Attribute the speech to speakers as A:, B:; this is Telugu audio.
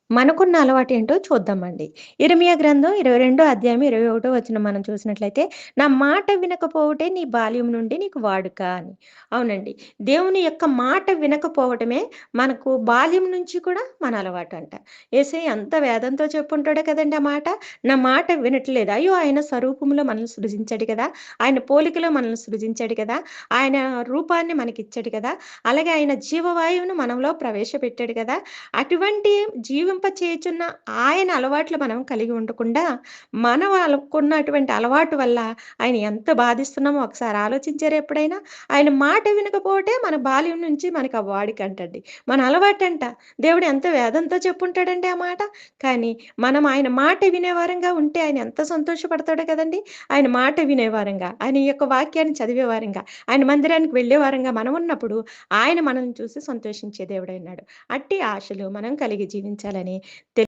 A: మనకున్న అలవాటేంటో చూద్దామండి. ఇర్మియా గ్రంథం 22 అధ్యాయం 21 వచనం మనం చూసినట్లయితే, "నా మాట వినకపోవుటే నీ బాల్యం నుండి నీకు వాడుక" అని. అవునండి. దేవుని యొక్క మాట వినకపోవటమే మనకు బాల్యం నుంచి కూడా మన అలవాటంట. యేసయ్య అంత వేదంతో చెప్పుంటాడు కదండీ ఆ మాట. నా మాట వినట్లేదు. అయ్యో! ఆయన స్వరూపంలో మనల్ని సృజించాడు కదా! ఆయన పోలికలో మనల్ని సృజించాడు కదా! ఆయన రూపాన్ని మనకిచ్చాడు కదా! అలాగే ఆయన జీవవాయువును మనలో ప్రవేశపెట్టాడు కదా! అటువంటి జీవింపచేయుచున్న ఆయన అలవాట్లు మనం కలిగి ఉండకుండా, మనం వాళ్ళకున్నటువంటి అలవాటు వల్ల ఆయన ఎంత బాధిస్తున్నామో ఒకసారి ఆలోచించారా ఎప్పుడైనా? ఆయన మాట వినకపోవటే మన బాల్యం నుంచి మనకు ఆ వాడికంటండి. మన అలవాటంట. దేవుడు ఎంత వేదంతో చెప్పుంటాడండి ఆ మాట. కానీ మనం ఆయన మాట వినేవారంగా ఉంటే ఆయన ఎంత సంతోషపడతాడో కదండీ! ఆయన మాట వినేవారంగా, ఆయన యొక్క వాక్యాన్ని చదివేవారంగా, ఆయన మందిరానికి వెళ్ళేవారంగా మనం ఉన్నప్పుడు ఆయన మనల్ని చూసి సంతోషించే దేవుడైనాడు. అట్టి ఆశలు మనం కలిగి జీవించాలని